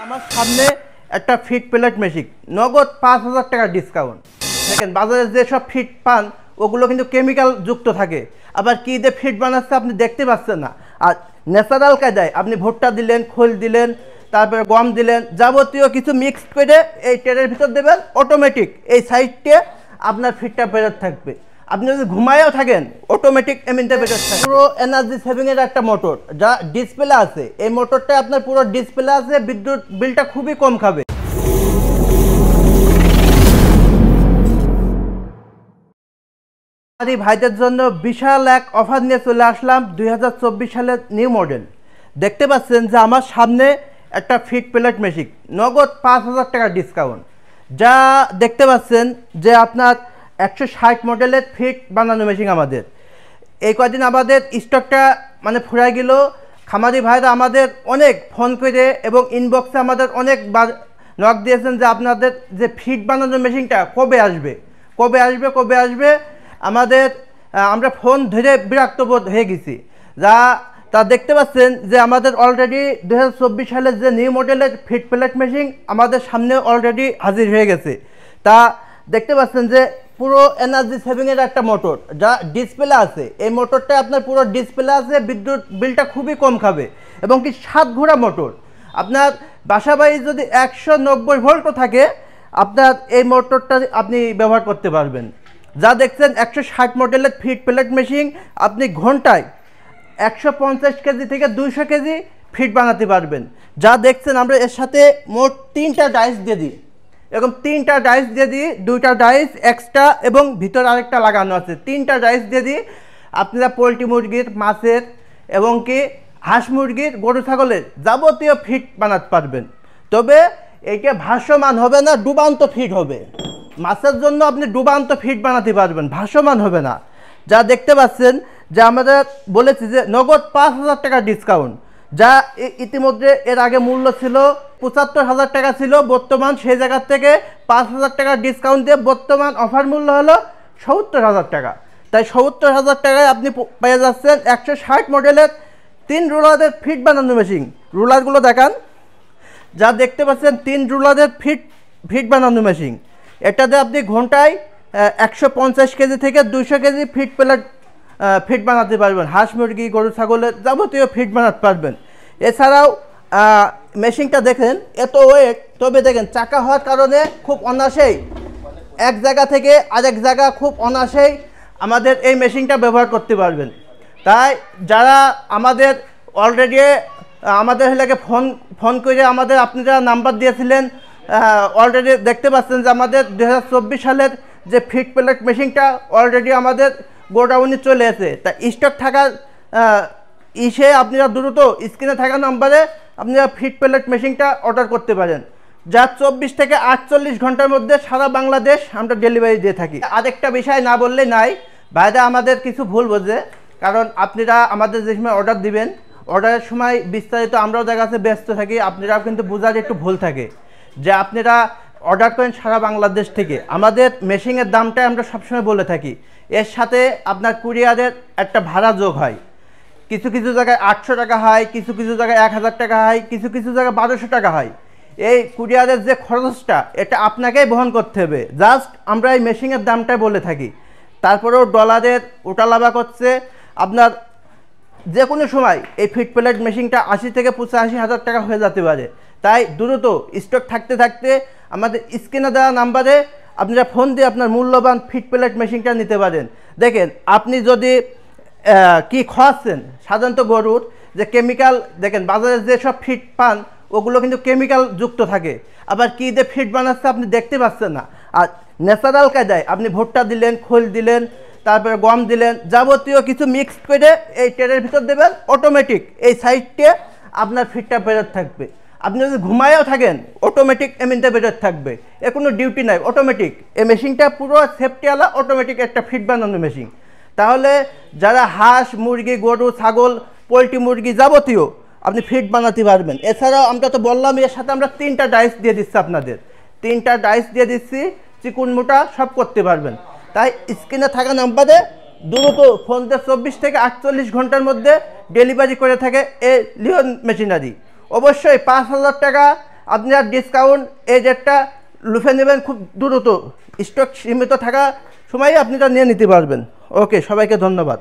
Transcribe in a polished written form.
আমার সামনে একটা ফিট প্লেট মেশিন, নগদ ৫,০০০ টাকা ডিসকাউন্ট। দেখেন বাজারে যেসব ফিট পান ওগুলো কিন্তু কেমিক্যাল যুক্ত থাকে, আবার কী দিয়ে ফিট বানাচ্ছে আপনি দেখতে পাচ্ছেন না। আর ন্যাচারাল কায়দায় আপনি ভুট্টা দিলেন, খোল দিলেন, তারপরে গম দিলেন, যাবতীয় কিছু মিক্স করে এই ট্রেনের ভিতর দেবেন, অটোমেটিক এই সাইডে আপনার ফিটটা বেরোতে থাকবে। আপনি যদি ঘুমায়ও থাকেন অটোমেটিক এমনিতে বেরোতে থাকবে। পুরো এনার্জি সেভিংয়ের একটা মোটর যা ডিসপ্লে আছে, এই মোটরটা আপনার পুরো ডিসপ্লে আছে, বিদ্যুৎ বিলটা খুবই কম খাবে। ভাইদের জন্য বিশাল এক অফার নিয়ে চলে আসলাম, 2024 সালের নিউ মডেল। দেখতে পাচ্ছেন যে আমার সামনে একটা ফিট প্লেট মেশিন, নগদ ৫,০০০ টাকা ডিসকাউন্ট। যা দেখতে পাচ্ছেন যে আপনার 160 মডেলের ফিট বানানো মেশিন আমাদের। এই কদিন আমাদের স্টকটা মানে ফুরাই গেল। খামারি ভাইরা আমাদের অনেক ফোন করে এবং ইনবক্সে আমাদের অনেকবার নক দিয়েছেন যে আপনাদের যে ফিট বানানো মেশিনটা কবে আসবে, কবে আসবে, কবে আসবে। আমরা ফোন ধরে বিরক্ত বোধ হয়ে গেছি। তা দেখতে পাচ্ছেন যে আমাদের অলরেডি 2024 সালের যে নিউ মডেলের ফিট প্লেট মেশিন আমাদের সামনে অলরেডি হাজির হয়ে গেছে। তা দেখতে পাচ্ছেন যে পুরো এনার্জি সেভিংয়ের একটা মোটর যা ডিসপ্লে আছে, এই মোটরটা আপনার পুরো ডিসপ্লে আছে, বিদ্যুৎ বিলটা খুবই কম খাবে এবং কি 7 ঘোড়া মোটর। আপনার বাসা বাড়ি যদি 190 ভোল্টও থাকে আপনার এই মোটরটা আপনি ব্যবহার করতে পারবেন। যা দেখছেন 160 মডেলের ফিট প্লেট মেশিন, আপনি ঘন্টায় 150 কেজি থেকে 200 কেজি ফিট বানাতে পারবেন। যা দেখছেন আমরা এর সাথে মোট 3টা ডাইস দিয়ে দিই, এরকম 3টা ডাইস দিয়ে দিই, 2টা ডাইস এক্সট্রা এবং ভিতরে আরেকটা লাগানো আছে, 3টা ডাইস দিয়ে দিই। আপনারা পোলট্রি মুরগির, মাছের এবং কি হাঁস মুরগির, গরু ছাগলের যাবতীয় ফিট বানাতে পারবেন। তবে এইটা ভাসমান হবে না, ডুবান্ত ফিট হবে। মাছের জন্য আপনি ডুবান্ত ফিট বানাতে পারবেন, ভাসমান হবে না। যা দেখতে পাচ্ছেন যে আমরা বলেছি যে নগদ ৫,০০০ টাকা ডিসকাউন্ট। যা ইতিমধ্যে এর আগে মূল্য ছিল ৭৫,০০০ টাকা ছিল, বর্তমান সেই জায়গার থেকে ৫,০০০ টাকা ডিসকাউন্ট দিয়ে বর্তমান অফার মূল্য হলো ৭০,০০০ টাকা। তাই ৭০,০০০ টাকায় আপনি পেয়ে যাচ্ছেন 160 মডেলের 3 রুলারের ফিট বানানো মেশিন। রুলারগুলো দেখান। যা দেখতে পাচ্ছেন 3 রুলারের ফিট বানানো মেশিন। এটাতে আপনি ঘন্টায় 150 কেজি থেকে 200 কেজি ফিট বানাতে পারবেন। হাঁস মুরগি, গরু ছাগলের যাবতীয় ফিট বানাতে পারবেন। এছাড়াও মেশিনটা দেখেন এত ওয়েট, তবে দেখেন চাকা হওয়ার কারণে খুব অনায়াসেই এক জায়গা থেকে আরেক জায়গা খুব অনায়াসেই আমাদের এই মেশিনটা ব্যবহার করতে পারবেন। তাই যারা আমাদের অলরেডি আমাদের এলাকে ফোন করে আপনারা নাম্বার দিয়েছিলেন, অলরেডি দেখতে পাচ্ছেন যে আমাদের 2024 সালের যে ফিট প্লেট মেশিনটা অলরেডি আমাদের গোডাউনে চলে এসে। তা স্টক থাকার আপনারা দ্রুত স্ক্রিনে থাকা নাম্বারে আপনারা ফিট প্লেট মেশিনটা অর্ডার করতে পারেন, যা 24 থেকে 48 ঘন্টার মধ্যে সারা বাংলাদেশ আমরা ডেলিভারি দিয়ে থাকি। আরেকটা বিষয় না বললে নাই, ভাইরা আমাদের কিছু ভুল বোঝে। কারণ আপনারা আমাদের যে সময় অর্ডার দিবেন, অর্ডারের সময় বিস্তারিত আমরাও জায়গা কাছে ব্যস্ত থাকি, আপনারাও কিন্তু বোঝার একটু ভুল থাকে যে আপনারা অর্ডার করেন সারা বাংলাদেশ থেকে। আমাদের মেশিনের দামটাই আমরা সবসময় বলে থাকি, এর সাথে আপনার কুরিয়ারের একটা ভাড়া যোগ হয়। কিছু কিছু জায়গায় 800 টাকা হয়, কিছু কিছু জায়গায় 1000 টাকা হয়, কিছু কিছু জায়গায় 1200 টাকা হয়। এই কুরিয়ারের যে খরচটা এটা আপনাকেই বহন করতে হবে। জাস্ট আমরা এই মেশিনের দামটাই বলে থাকি। তারপরেও ডলারের ওঠানামা করছে, আপনার যে কোনো সময় এই ফিট প্লেট মেশিনটা 80 থেকে 85,000 টাকা হয়ে যেতে পারে। তাই দ্রুত স্টক থাকতে থাকতে আমাদের স্ক্রিনে দেওয়া নাম্বারে আপনারা ফোন দিয়ে আপনার মূল্যবান ফিট প্লেট মেশিনটা নিতে পারেন। দেখেন আপনি যদি কি খাওয়াচ্ছেন, সাধারণত গরুর যে কেমিক্যাল, দেখেন বাজারে যেসব ফিট পান ওগুলো কিন্তু কেমিক্যাল যুক্ত থাকে, আবার কী দিয়ে ফিট বানাচ্ছে আপনি দেখতে পাচ্ছেন না। আর ন্যাচারাল কায়দায় আপনি ভুট্টা দিলেন, খোল দিলেন, তারপরে গম দিলেন, যাবতীয় কিছু মিক্স করে এই ট্রেনের ভিতর দেবেন, অটোমেটিক এই সাইডে আপনার ফিটটা বেরোতে থাকবে। আপনি যদি ঘুমায়ও থাকেন অটোমেটিক এমনিতে বেরোতে থাকবে, এর কোনো ডিউটি নাই, অটোমেটিক। এই মেশিনটা পুরো সেফটিওয়ালা অটোমেটিক একটা ফিট বানানো মেশিন। তাহলে যারা হাঁস মুরগি, গরু ছাগল, পোলট্রি মুরগি যাবতীয় আপনি ফিট বানাতে পারবেন। এছাড়াও আমরা তো বললাম এর সাথে আমরা 3টা ডাইস দিয়ে দিচ্ছি, আপনাদের 3টা ডাইস দিয়ে দিচ্ছি, চিকুন মোটা সব করতে পারবেন। তাই স্ক্রিনে থাকা নাম্বারে দ্রুত ফোন দিয়ে 24 থেকে 48 ঘন্টার মধ্যে ডেলিভারি করে থাকে এই লিওন মেশিনারি। অবশ্যই 5,000 টাকা আপনার ডিসকাউন্ট এই জেটটা লুফে নেবেন খুব দ্রুত, স্টক সীমিত থাকা সময়ে আপনি তা নিয়ে নিতে পারবেন। ওকে, সবাইকে ধন্যবাদ।